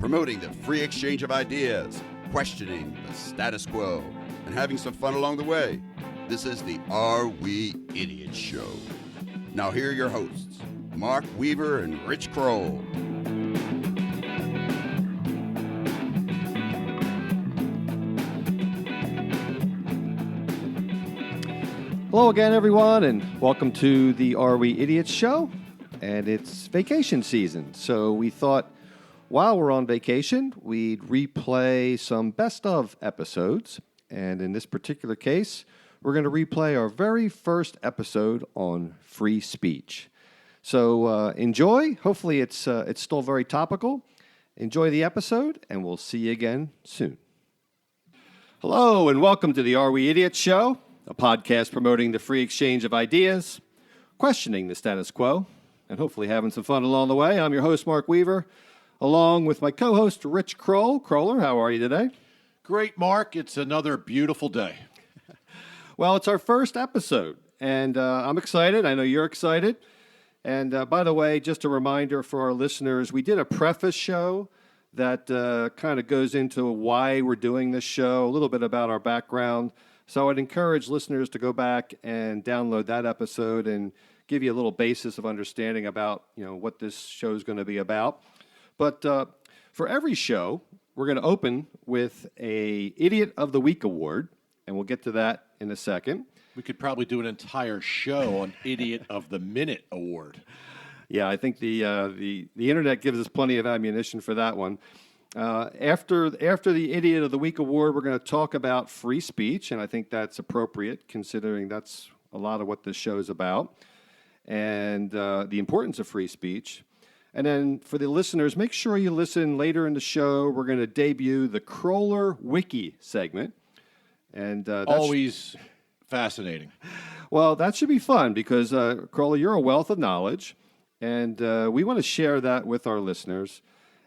promoting the free exchange of ideas, questioning the status quo, and having some fun along the way. This is the Are We Idiots Show. Now here are your hosts, Mark Weaver and Rich Kroll. Hello again, everyone, and welcome to the Are We Idiots Show. And it's vacation season, so we thought while we're on vacation, we'd replay some best of episodes. And in this particular case, we're going to replay our very first episode on free speech. So enjoy. Hopefully it's still very topical. Enjoy the episode, and we'll see you again soon. Hello, and welcome to the Are We Idiots Show, a podcast promoting the free exchange of ideas, questioning the status quo, and hopefully having some fun along the way. I'm your host, Mark Weaver, along with my co-host, Rich Kroll. Kroller, how are you today? Great, Mark. It's another beautiful day. Well, it's our first episode, and I'm excited. I know you're excited. And by the way, just a reminder for our listeners, we did a preface show that kind of goes into why we're doing this show, a little bit about our background. So I'd encourage listeners to go back and download that episode and give you a little basis of understanding about, what this show is going to be about. But for every show, we're going to open with a Idiot of the Week award, and we'll get to that in a second. We could probably do an entire show on Idiot of the Minute award. Yeah, I think the internet gives us plenty of ammunition for that one. After the Idiot of the Week award, we're going to talk about free speech, and I think that's appropriate considering that's a lot of what this show is about, and the importance of free speech. And then for the listeners, make sure you listen later in the show. We're going to debut the Kroller Wiki segment. And that's always fascinating. Well, that should be fun because, Kroller, you're a wealth of knowledge, and we want to share that with our listeners.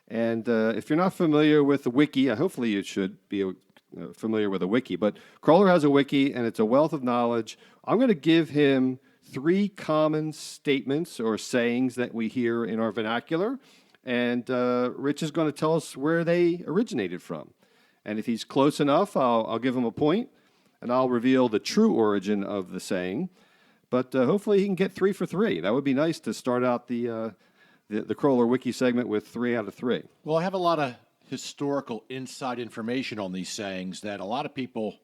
And if you're not familiar with the wiki, hopefully you should be familiar with a wiki. But Kroller has a wiki, and it's a wealth of knowledge. I'm going to give him 3 common statements or sayings that we hear in our vernacular, and Rich is going to tell us where they originated from. And if he's close enough, I'll give him a point, and I'll reveal the true origin of the saying. But hopefully he can get 3 for 3. That would be nice to start out the Kroller Wiki segment with 3 out of 3. Well, I have a lot of historical inside information on these sayings that a lot of people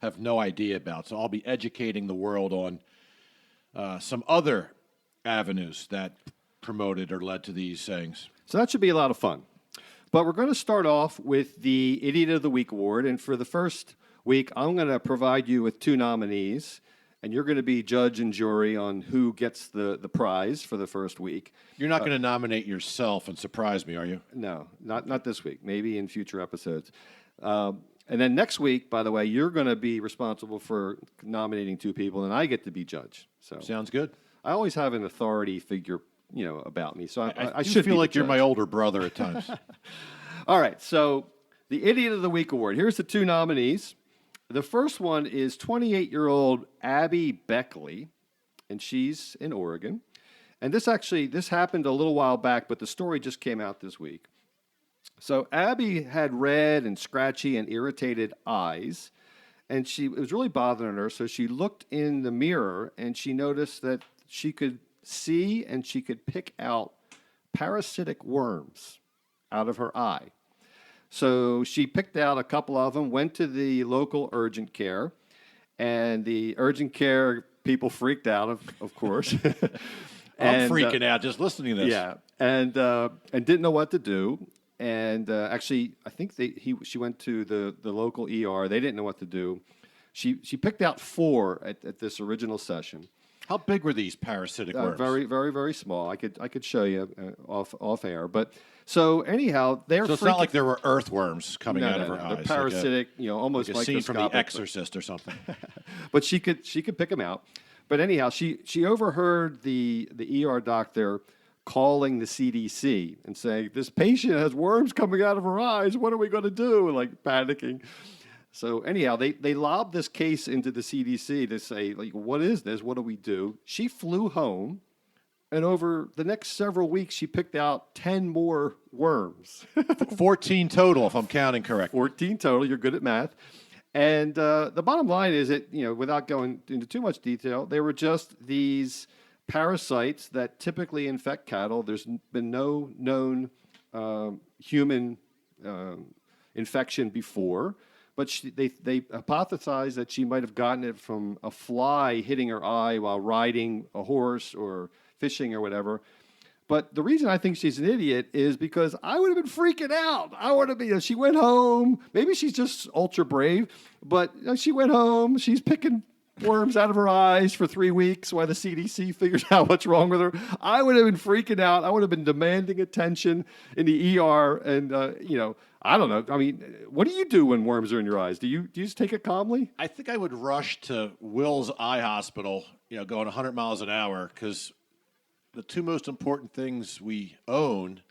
have no idea about. So I'll be educating the world on some other avenues that promoted or led to these sayings. So that should be a lot of fun. But we're going to start off with the Idiot of the Week award. And for the first week, I'm going to provide you with 2 nominees. And you're going to be judge and jury on who gets the prize for the first week. You're not going to nominate yourself and surprise me, are you? No, not this week. Maybe in future episodes. And then next week, by the way, you're going to be responsible for nominating 2 people, and I get to be judge. So sounds good. I always have an authority figure, about me. So I do should feel like you're judge. my older brother at times. All right. So the Idiot of the Week award. Here's the 2 nominees. The first one is 28-year-old Abby Beckley, and she's in Oregon. And this happened a little while back, but the story just came out this week. So Abby had red and scratchy and irritated eyes, and it was really bothering her. So she looked in the mirror, and she noticed that she could see and she could pick out parasitic worms out of her eye. So she picked out a couple of them, went to the local urgent care, and the urgent care people freaked out, of course. I'm freaking out just listening to this. Yeah, and didn't know what to do. And actually, I think she went to the local ER. They didn't know what to do. She picked out 4 at this original session. How big were these parasitic worms? Very, very, very small. I could show you off air. But so anyhow, they're so it's not like there were earthworms coming out of her eyes. They're parasitic, almost like a scene from The microscopic. Exorcist or something. But she could pick them out. But anyhow, she overheard the ER doctor calling the CDC and saying, "This patient has worms coming out of her eyes. What are we going to do?" Like panicking. So anyhow, they lobbed this case into the CDC to say, like, what is this? What do we do? She flew home and over the next several weeks, she picked out 10 more worms. 14 total, if I'm counting correct. 14 total. You're good at math. And the bottom line is that, without going into too much detail, they were just these parasites that typically infect cattle. There's been no known human infection before, but they hypothesized that she might have gotten it from a fly hitting her eye while riding a horse or fishing or whatever. But the reason I think she's an idiot is because I would have been freaking out. I would have been, she went home. Maybe she's just ultra brave, but she went home. She's picking worms out of her eyes for 3 weeks while the CDC figures out what's wrong with her. I would have been freaking out. I would have been demanding attention in the ER. And, I don't know. I mean, what do you do when worms are in your eyes? Do you just take it calmly? I think I would rush to Will's Eye Hospital, going 100 miles an hour, because the two most important things we own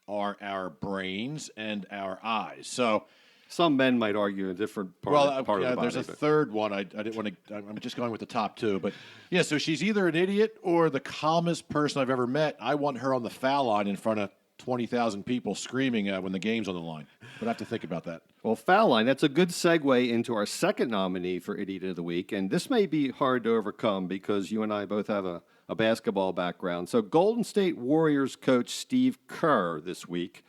are our brains and our eyes. So some men might argue a different part of the body. There's a third one. I didn't want to. I'm just going with the top two. But yeah, so she's either an idiot or the calmest person I've ever met. I want her on the foul line in front of 20,000 people screaming when the game's on the line. But I have to think about that. Well, foul line, that's a good segue into our second nominee for Idiot of the Week. And this may be hard to overcome because you and I both have a basketball background. So Golden State Warriors coach Steve Kerr this week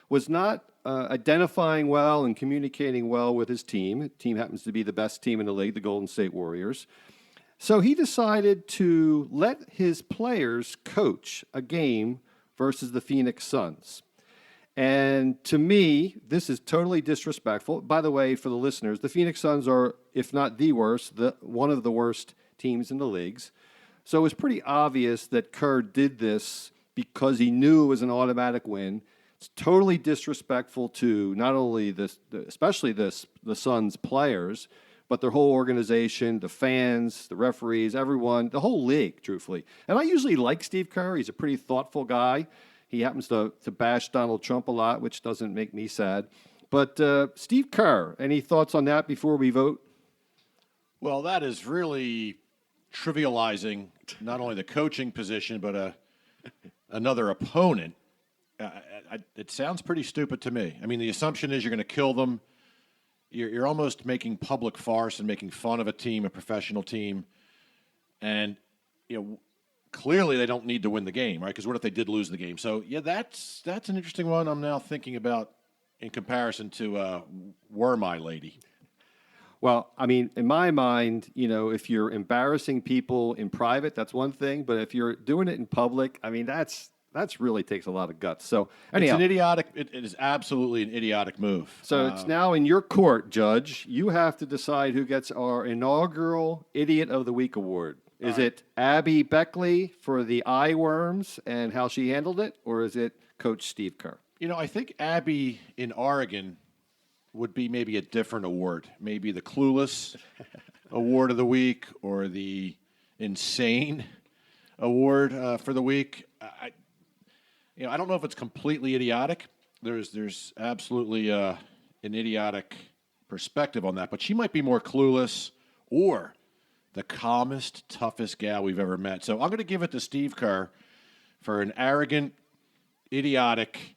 was not identifying well and communicating well with his team. The team happens to be the best team in the league, the Golden State Warriors. So he decided to let his players coach a game versus the Phoenix Suns. And to me, this is totally disrespectful. By the way, for the listeners, the Phoenix Suns are, if not the worst, one of the worst teams in the leagues. So it was pretty obvious that Kerr did this because he knew it was an automatic win. It's totally disrespectful to not only especially the Suns players, but their whole organization, the fans, the referees, everyone, the whole league, truthfully. And I usually like Steve Kerr. He's a pretty thoughtful guy. He happens to bash Donald Trump a lot, which doesn't make me sad. But Steve Kerr, any thoughts on that before we vote? Well, that is really trivializing not only the coaching position, but another opponent. It sounds pretty stupid to me. I mean, the assumption is you're going to kill them. You're almost making public farce and making fun of a team, a professional team. And, clearly they don't need to win the game, right? Because what if they did lose the game? So, yeah, that's an interesting one I'm now thinking about in comparison to Worm Eye Lady. Well, I mean, in my mind, if you're embarrassing people in private, that's one thing. But if you're doing it in public, I mean, that's really takes a lot of guts. So anyhow, it is absolutely an idiotic move. So it's now in your court, Judge. You have to decide who gets our inaugural Idiot of the Week award. Is it Abby Beckley for the eye worms and how she handled it, or is it Coach Steve Kerr? I think Abby in Oregon would be maybe a different award. Maybe the Clueless Award of the Week or the Insane Award for the week. I don't know if it's completely idiotic. There's absolutely an idiotic perspective on that, but she might be more clueless or the calmest, toughest gal we've ever met. So I'm going to give it to Steve Kerr for an arrogant, idiotic,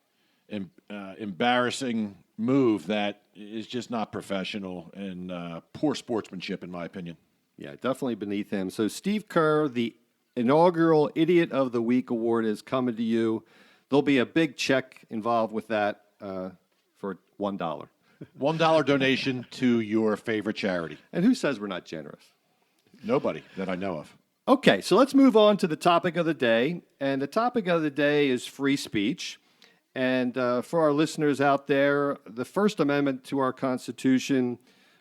embarrassing move that is just not professional and poor sportsmanship, in my opinion. Yeah, definitely beneath him. So Steve Kerr, the inaugural Idiot of the Week award is coming to you. There'll be a big check involved with that for $1. $1 donation to your favorite charity. And who says we're not generous? Nobody that I know of. Okay, so let's move on to the topic of the day. And the topic of the day is free speech. And for our listeners out there, the First Amendment to our Constitution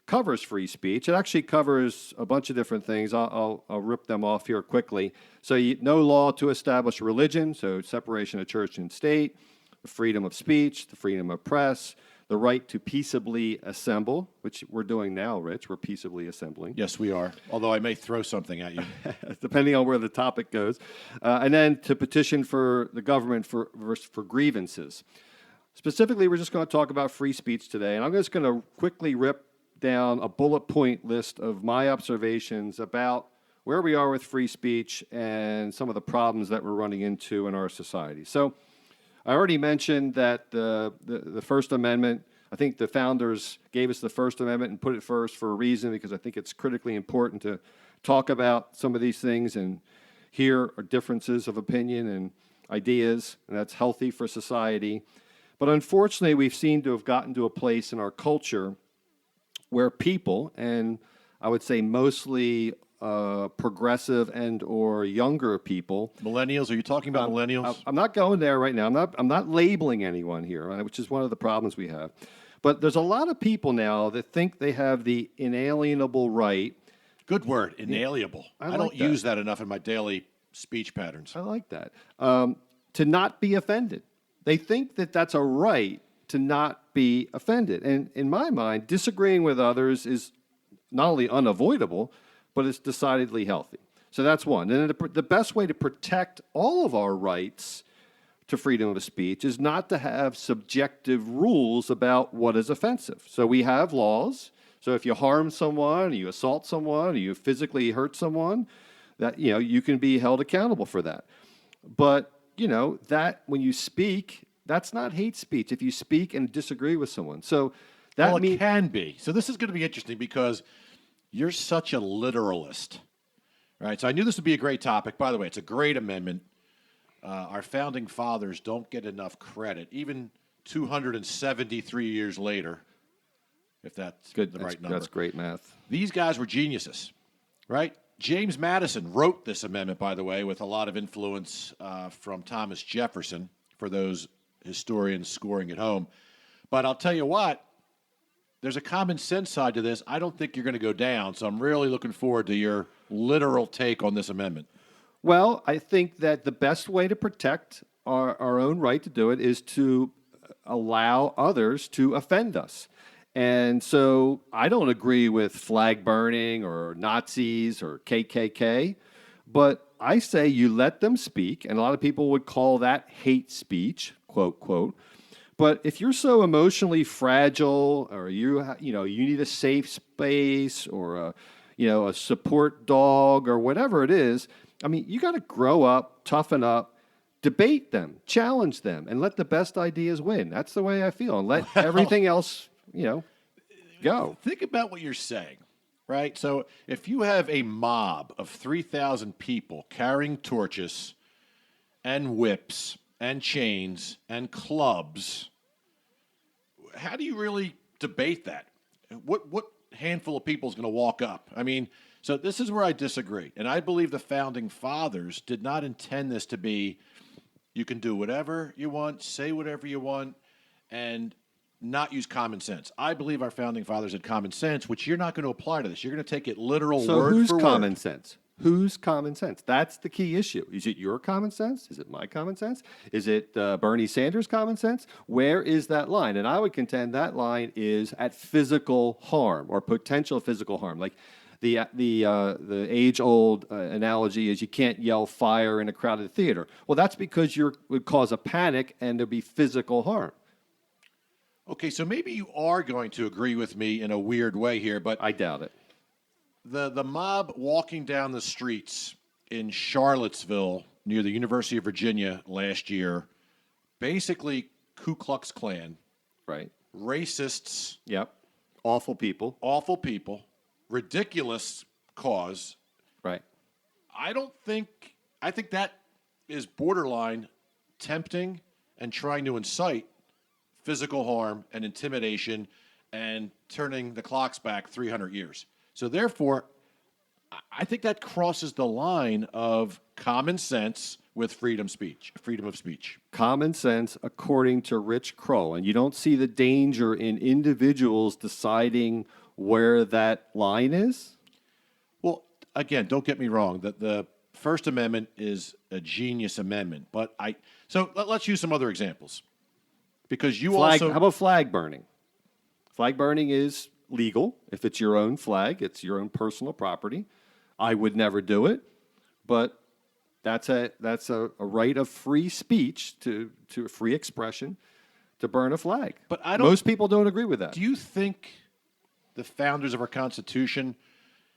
covers free speech. It actually covers a bunch of different things. I'll rip them off here quickly. So no law to establish religion, so separation of church and state, the freedom of speech, the freedom of press, the right to peaceably assemble, which we're doing now, Rich. We're peaceably assembling. Yes, we are, although I may throw something at you. Depending on where the topic goes. And then to petition for the government for grievances. Specifically, we're just going to talk about free speech today, and I'm just going to quickly rip down a bullet point list of my observations about where we are with free speech and some of the problems that we're running into in our society. So I already mentioned that the First Amendment, I think the founders gave us the First Amendment and put it first for a reason, because I think it's critically important to talk about some of these things and hear our differences of opinion and ideas, and that's healthy for society. But unfortunately, we've seemed to have gotten to a place in our culture where people, and I would say mostly progressive and or younger people. Millennials? Are you talking about millennials? I'm not going there right now. I'm not labeling anyone here, right, which is one of the problems we have. But there's a lot of people now that think they have the inalienable right. Good word, inalienable. I don't use that enough in my daily speech patterns. I like that. To not be offended. They think that that's a right to not be offended. And in my mind, disagreeing with others is not only unavoidable, but it's decidedly healthy. So that's one. And the best way to protect all of our rights to freedom of speech is not to have subjective rules about what is offensive. So we have laws. So if you harm someone, or you assault someone, or you physically hurt someone, that you can be held accountable for that. But that when you speak, that's not hate speech. If you speak and disagree with someone, so that it can be. So this is going to be interesting because you're such a literalist, right? So I knew this would be a great topic. By the way, it's a great amendment. Our founding fathers don't get enough credit, even 273 years later, if that's the right number. That's great math. These guys were geniuses, right? James Madison wrote this amendment, by the way, with a lot of influence from Thomas Jefferson, for those historians scoring at home. But I'll tell you what, there's a common sense side to this. I don't think you're going to go down, so I'm really looking forward to your literal take on this amendment. Well, I think that the best way to protect our own right to do it is to allow others to offend us. And so I don't agree with flag burning or Nazis or KKK, but I say you let them speak, and a lot of people would call that hate speech, quote, quote. But if you're so emotionally fragile, or you need a safe space, or a support dog, or whatever it is, I mean, you got to grow up, toughen up, debate them, challenge them, and let the best ideas win. That's the way I feel, and let everything else, go. Think about what you're saying, right? So if you have a mob of 3,000 people carrying torches and whips and chains and clubs, how do you really debate that? What handful of people is going to walk up? I mean, so this is where I disagree. And I believe the founding fathers did not intend this to be, you can do whatever you want, say whatever you want, and not use common sense. I believe our founding fathers had common sense, which you're not going to apply to this. You're going to take it literal word for word. So who's common sense? Whose common sense? That's the key issue. Is it your common sense? Is it my common sense? Is it Bernie Sanders' common sense? Where is that line? And I would contend that line is at physical harm or potential physical harm. Like the age-old analogy is you can't yell fire in a crowded theater. Well, that's because you would cause a panic and there'd be physical harm. Okay, so maybe you are going to agree with me in a weird way here, but I doubt it. The mob walking down the streets in Charlottesville near the University of Virginia last year, basically Ku Klux Klan. Right. Racists. Yep. Awful people. Awful people. Ridiculous cause. Right. I think that is borderline tempting and trying to incite physical harm and intimidation and turning the clocks back 300 years. So therefore, I think that crosses the line of common sense with freedom of speech. Common sense, according to Rich Kroll. And you don't see the danger in individuals deciding where that line is? Well, again, don't get me wrong. The First Amendment is a genius amendment. But let's use some other examples. Because how about flag burning? Flag burning is legal if it's your own flag, it's your own personal property. I would never do it, but that's a right of free speech to free expression to burn a flag. But most people don't agree with that. Do you think the founders of our Constitution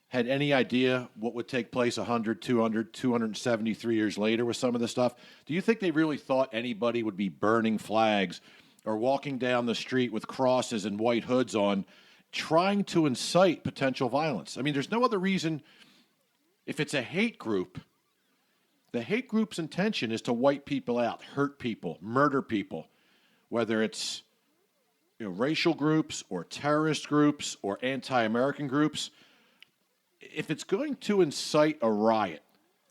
had any idea what would take place 100, 200, 273 years later with some of this stuff? Do you think they really thought anybody would be burning flags or walking down the street with crosses and white hoods on, trying to incite potential violence? I mean, there's no other reason. If it's a hate group, the hate group's intention is to wipe people out, hurt people, murder people, whether it's racial groups or terrorist groups or anti-American groups. If it's going to incite a riot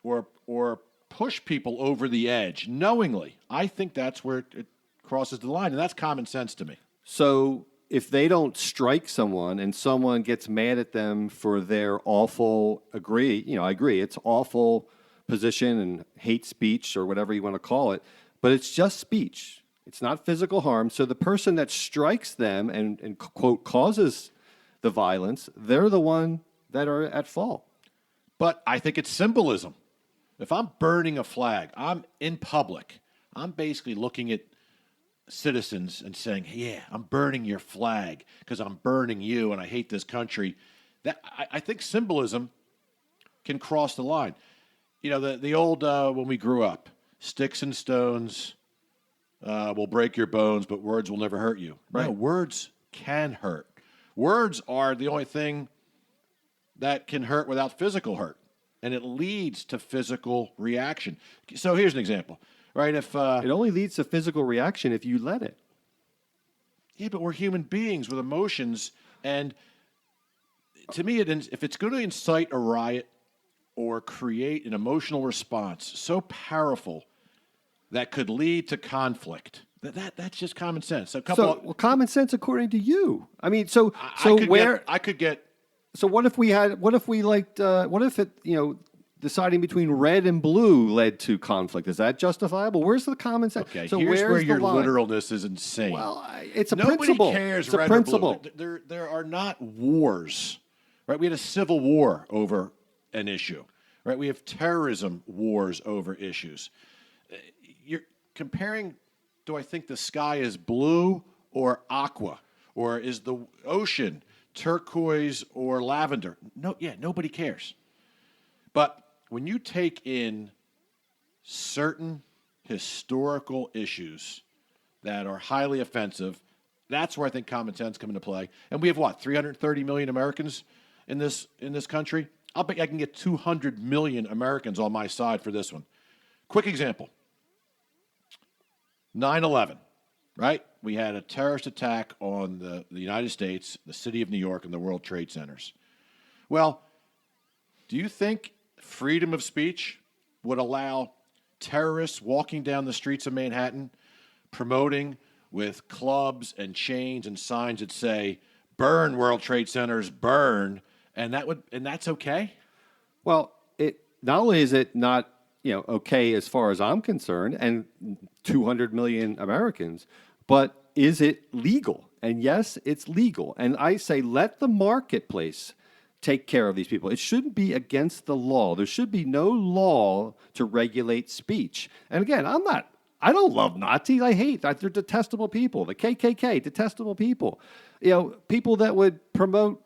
or push people over the edge knowingly, I think that's where it crosses the line, and that's common sense to me. So if they don't strike someone and someone gets mad at them for their awful I agree, it's awful position and hate speech or whatever you want to call it, but it's just speech. It's not physical harm. So the person that strikes them and quote, causes the violence, they're the one that are at fault. But I think it's symbolism. If I'm burning a flag, I'm in public, I'm basically looking at citizens and saying, yeah, I'm burning your flag because I'm burning you and I hate this country. That I think symbolism can cross the line. The old, when we grew up, sticks and stones will break your bones, but words will never hurt you. Right. No, words can hurt. Words are the only thing that can hurt without physical hurt, and it leads to physical reaction. So here's an example, right? If It only leads to physical reaction if you let it. yeah, but we're human beings with emotions, and to me, if it's going to incite a riot or create an emotional response so powerful that could lead to conflict, that's just common sense. Well, common sense according to you. I mean, I could get. So what if deciding between red and blue led to conflict? Is that justifiable? Where's the common sense? Okay, so here's where where's your the line? literalness is insane. Well, it's a Nobody principle. cares It's a red principle. or blue. There are not wars, right? We had a civil war over an issue, right? We have terrorism wars over issues. You're comparing, do I think the sky is blue or aqua? Or is the ocean turquoise or lavender? Nobody cares. But when you take in certain historical issues that are highly offensive, that's where I think common sense come into play. And we have 330 million Americans in this country? I'll bet I can get 200 million Americans on my side for this one. Quick example. 9/11, right? We had a terrorist attack on the United States, the city of New York, and the World Trade Centers. Well, do you think freedom of speech would allow terrorists walking down the streets of Manhattan promoting with clubs and chains and signs that say, burn World Trade Centers, burn, and that's okay? Well, it not only is it not okay as far as I'm concerned, and 200 million Americans, but is it legal? And yes, it's legal. And I say let the marketplace take care of these people. It shouldn't be against the law. There should be no law to regulate speech. And again, I don't love Nazis. I hate that. They're detestable people. The KKK, detestable people. People that would promote,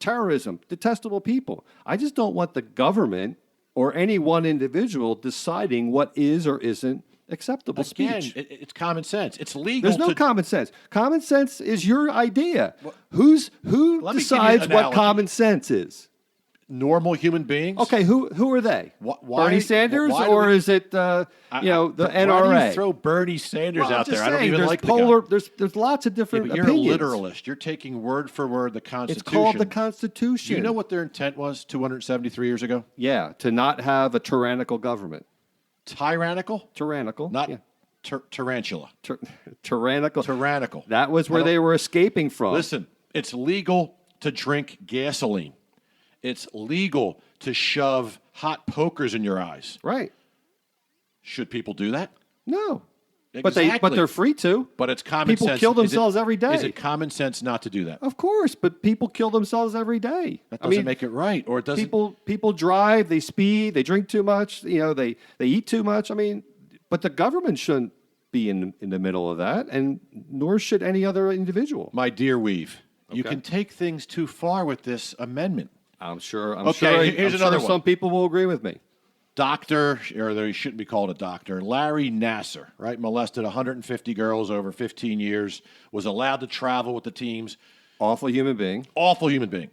terrorism, detestable people. I just don't want the government or any one individual deciding what is or isn't acceptable speech. Again, it's common sense. It's legal. There's no common sense. Common sense is your idea. Who decides what common sense is? Normal human beings. Okay, who are they? Why, Bernie Sanders, or is it the NRA? Why do you throw Bernie Sanders out there? I don't even like the guy. There's lots of different but you're opinions. a literalist. You're taking word for word the Constitution. It's called the Constitution. Do you know what their intent was 273 years ago? Yeah, to not have a tyrannical government. Tyrannical? Tyrannical. Not tarantula. Tyrannical. Tyrannical. That was where they were escaping from. Listen, it's legal to drink gasoline. It's legal to shove hot pokers in your eyes. Right. Should people do that? No. Exactly. But they're free to. But it's common sense. People kill themselves every day. Is it common sense not to do that? Of course, but people kill themselves every day. That doesn't make it right, or it doesn't. People drive, they speed, they drink too much, they eat too much. But the government shouldn't be in the middle of that, and nor should any other individual. My dear Weave, you can take things too far with this amendment. I'm sure. Okay, here's another one. Some people will agree with me. Doctor, or he shouldn't be called a doctor, Larry Nassar, right? Molested 150 girls over 15 years, was allowed to travel with the teams. Awful human being. Awful human being,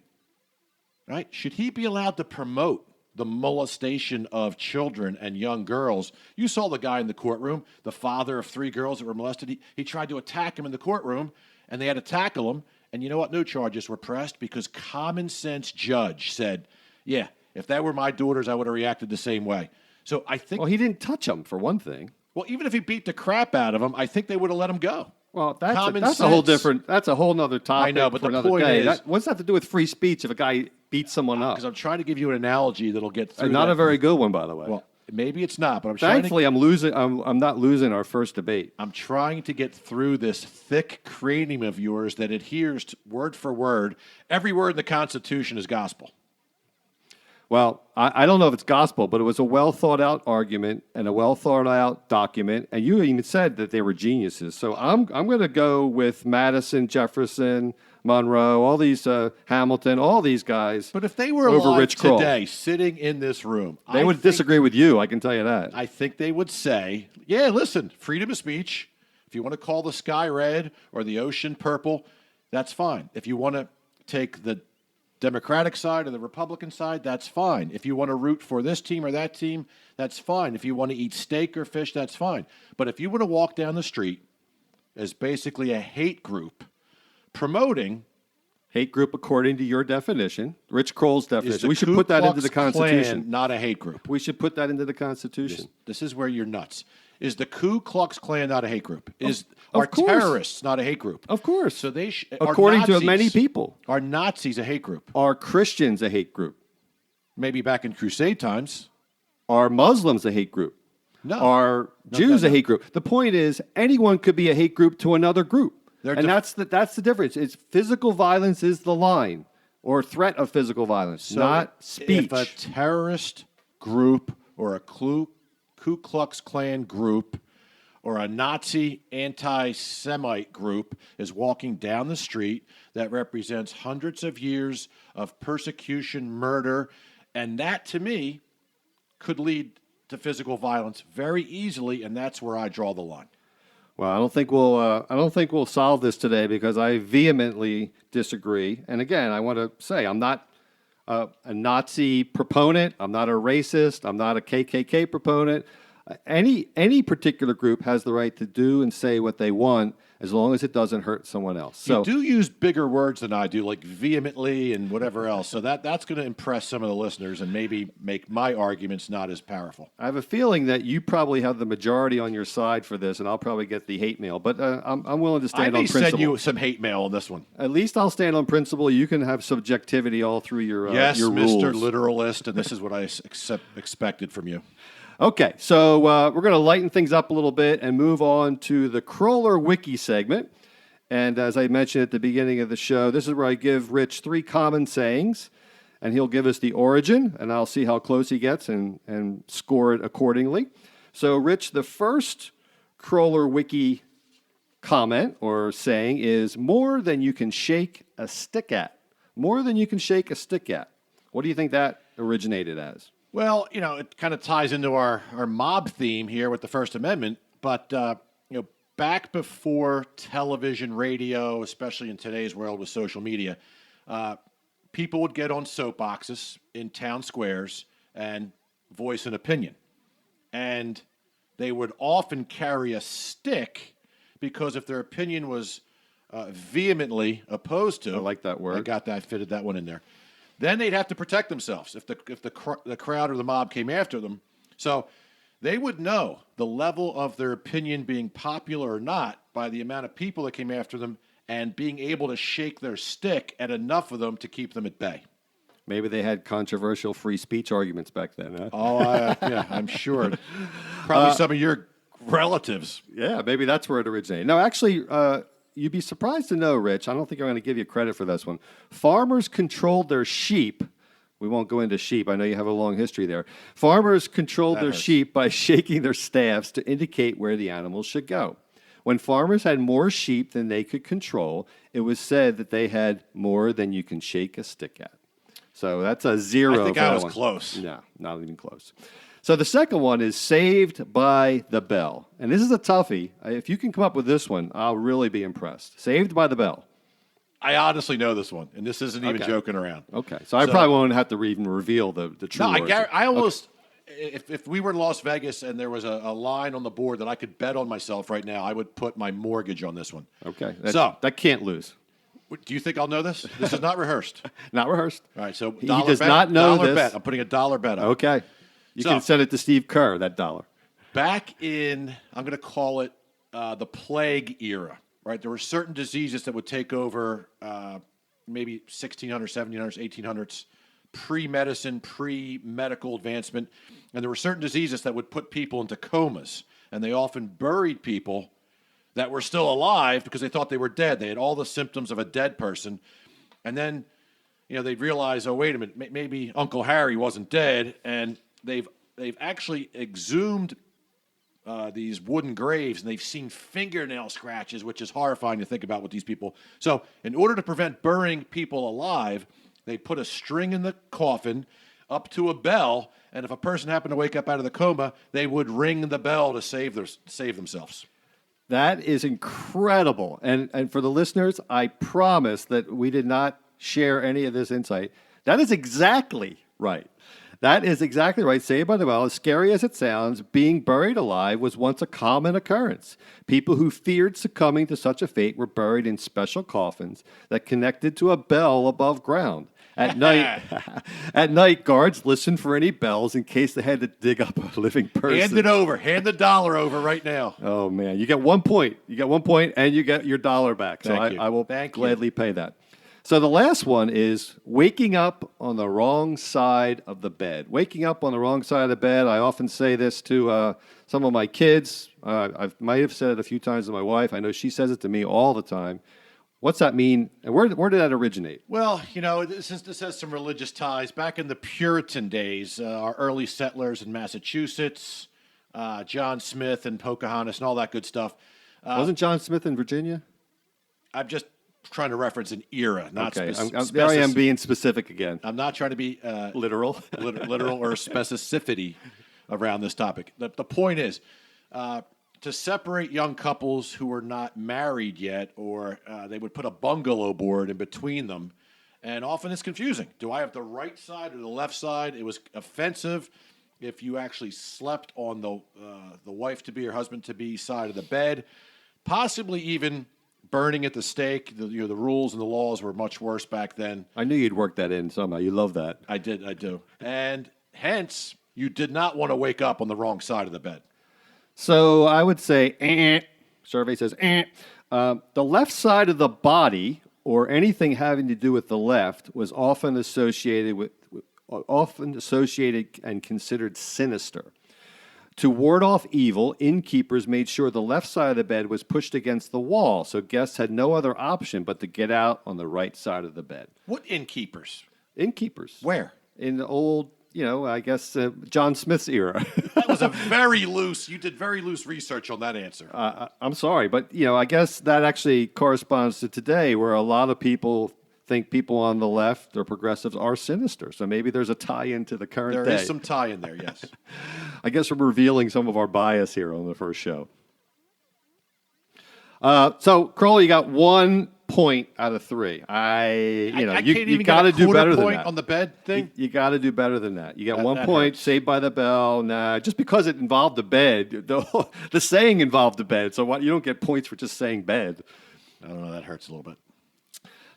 right? Should he be allowed to promote the molestation of children and young girls? You saw the guy in the courtroom, the father of 3 girls that were molested. He tried to attack him in the courtroom, and they had to tackle him. And you know what? No charges were pressed because common sense judge said, yeah, if that were my daughters, I would have reacted the same way. So I think... Well, he didn't touch them, for one thing. Well, even if he beat the crap out of them, I think they would have let him go. Well, that's a whole different... That's a whole other topic. I know, but for the another point day. is... What's that to do with free speech if a guy beats someone up? Because I'm trying to give you an analogy that'll get through Not that. a very good one, by the way. Well, maybe it's not, but I'm Thankfully, I'm not losing our first debate. I'm trying to get through this thick cranium of yours that adheres to, word for word. Every word in the Constitution is gospel. Well, I don't know if it's gospel, but it was a well-thought-out argument and a well-thought-out document, and you even said that they were geniuses. So I'm going to go with Madison, Jefferson, Monroe, all these Hamilton, all these guys. But if they were over alive Rich Kroll today, sitting in this room, they would disagree with you. I can tell you that. I think they would say, "Yeah, listen, freedom of speech. If you want to call the sky red or the ocean purple, that's fine. If you want to take the Democratic side or the Republican side, that's fine. If you want to root for this team or that team, that's fine. If you want to eat steak or fish, that's fine. But if you want to walk down the street as basically a hate group promoting..." Hate group according to your definition, Rich Kroll's definition. We should Ku put that into Klux the Constitution. Klan not a hate group. We should put that into the Constitution. This is where you're nuts. Is the Ku Klux Klan not a hate group? Of Are course. terrorists not a hate group? Of course. So they according to many people. Are Nazis a hate group? Are Christians a hate group? Maybe back in Crusade times. Are Muslims a hate group? No. Are Jews a hate group? The point is, anyone could be a hate group to another group. That's the difference. It's physical violence is the line, or threat of physical violence, So not speech. If a terrorist group or a Ku Klux Klan group or a Nazi anti-Semite group is walking down the street that represents hundreds of years of persecution, murder, and that, to me, could lead to physical violence very easily, and that's where I draw the line. Well, I don't think we'll solve this today because I vehemently disagree. And again, I want to say I'm not a Nazi proponent. I'm not a racist. I'm not a KKK proponent. Any particular group has the right to do and say what they want as long as it doesn't hurt someone else. So you do use bigger words than I do, like vehemently and whatever else. So that's going to impress some of the listeners and maybe make my arguments not as powerful. I have a feeling that you probably have the majority on your side for this, and I'll probably get the hate mail. But I'm willing to stand on principle. I may send you some hate mail on this one. At least I'll stand on principle. You can have subjectivity all through your yes, your Mr. rules. Literalist, and this is what I expected from you. Okay, so we're going to lighten things up a little bit and move on to the Kroller Wiki segment. And as I mentioned at the beginning of the show, this is where I give Rich 3 common sayings, and he'll give us the origin, and I'll see how close he gets and score it accordingly. So, Rich, the first Kroller Wiki comment or saying is more than you can shake a stick at. More than you can shake a stick at. What do you think that originated as? Well, it kind of ties into our mob theme here with the First Amendment, but, back before television, radio, especially in today's world with social media, people would get on soapboxes in town squares and voice an opinion. And they would often carry a stick because if their opinion was vehemently opposed to... I like that word. I fitted that one in there. Then they'd have to protect themselves if the crowd or the mob came after them. So they would know the level of their opinion being popular or not by the amount of people that came after them and being able to shake their stick at enough of them to keep them at bay. Maybe they had controversial free speech arguments back then, huh? Oh, yeah, I'm sure. Probably some of your relatives. Yeah, maybe that's where it originated. No, actually, you'd be surprised to know, Rich, I don't think I'm going to give you credit for this one. Farmers controlled their sheep. We won't go into sheep. I know you have a long history there. Farmers controlled their sheep by shaking their staffs to indicate where the animals should go. When farmers had more sheep than they could control, it was said that they had more than you can shake a stick at. So that's a 0. I think for I that was one. close. No, not even close. So the second one is Saved by the Bell. And this is a toughie. If you can come up with this one, I'll really be impressed. Saved by the Bell. I honestly know this one, and this isn't even Okay. joking around. Okay. So I probably won't have to even reveal the true No, origin. I almost, if we were in Las Vegas and there was a line on the board that I could bet on myself right now, I would put my mortgage on this one. Okay. So- that can't lose. Do you think I'll know this? This is not rehearsed. Not rehearsed. All right, so He dollar does bet, not know dollar this. bet. I'm putting a dollar bet up. Okay. You So- can send it to Steve Kerr, that dollar. Back in, I'm going to call it the plague era, right? There were certain diseases that would take over maybe 1600s, 1700s, 1800s, pre-medicine, pre-medical advancement. And there were certain diseases that would put people into comas. And they often buried people that were still alive because they thought they were dead. They had all the symptoms of a dead person. And then, they'd realize, oh, wait a minute, maybe Uncle Harry wasn't dead. And they've actually exhumed these wooden graves, and they've seen fingernail scratches, which is horrifying to think about with these people. So in order to prevent burying people alive, they put a string in the coffin up to a bell, and if a person happened to wake up out of the coma, they would ring the bell to save themselves. That is incredible. And for the listeners, I promise that we did not share any of this insight. That is exactly right. That is exactly right. Saved by the Bell, as scary as it sounds, being buried alive was once a common occurrence. People who feared succumbing to such a fate were buried in special coffins that connected to a bell above ground. At night, guards listened for any bells in case they had to dig up a living person. Hand it over. Hand the dollar over right now. Oh, man. You get 1 point. You get 1 point, and you get your dollar back. So Thank you. I will Thank you. gladly pay that. So the last one is waking up on the wrong side of the bed. Waking up on the wrong side of the bed. I often say this to some of my kids. I might have said it a few times to my wife. I know she says it to me all the time. What's that mean? And where did that originate? Well, this has some religious ties. Back in the Puritan days, our early settlers in Massachusetts, John Smith and Pocahontas and all that good stuff. Wasn't John Smith in Virginia? I'm just trying to reference an era, not Okay, there I am being specific again. I'm not trying to be Literal. literal or specificity around this topic. The point is to separate young couples who were not married yet, or they would put a bungalow board in between them, and often it's confusing. Do I have the right side or the left side? It was offensive if you actually slept on the wife-to-be or husband-to-be side of the bed, possibly even burning at the stake. The rules and the laws were much worse back then. I knew you'd work that in somehow. You love that. I do. And hence, you did not want to wake up on the wrong side of the bed. So I would say, survey says, the left side of the body or anything having to do with the left was often associated and considered sinister. To ward off evil, innkeepers made sure the left side of the bed was pushed against the wall, so guests had no other option but to get out on the right side of the bed. What innkeepers? Innkeepers. Where? In the old, I guess, John Smith's era. That was you did very loose research on that answer. I'm sorry, but, I guess that actually corresponds to today where a lot of people think people on the left or progressives are sinister. So maybe there's a tie-in to the current day. There is some tie in there, yes. I guess we're revealing some of our bias here on the first show. So, Crowley, you got 1 point out of 3. I can't you even got to get a do better quarter than point that. on the bed thing. You got to do better than that. You got 1 that point, hurts. Saved by the Bell. Nah, just because it involved the bed, the saying involved the bed. So you don't get points for just saying bed. I don't know. That hurts a little bit.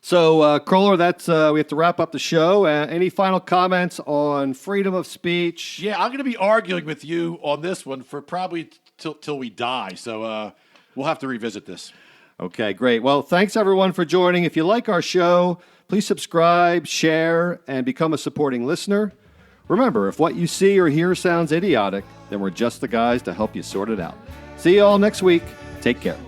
So, Kroller, that's we have to wrap up the show. Any final comments on freedom of speech? Yeah, I'm going to be arguing with you on this one for probably till we die. So we'll have to revisit this. Okay, great. Well, thanks everyone for joining. If you like our show, please subscribe, share, and become a supporting listener. Remember, if what you see or hear sounds idiotic, then we're just the guys to help you sort it out. See you all next week. Take care.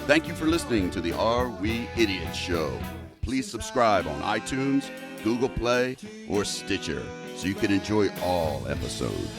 Thank you for listening to the Are We Idiots Show. Please subscribe on iTunes, Google Play, or Stitcher so you can enjoy all episodes.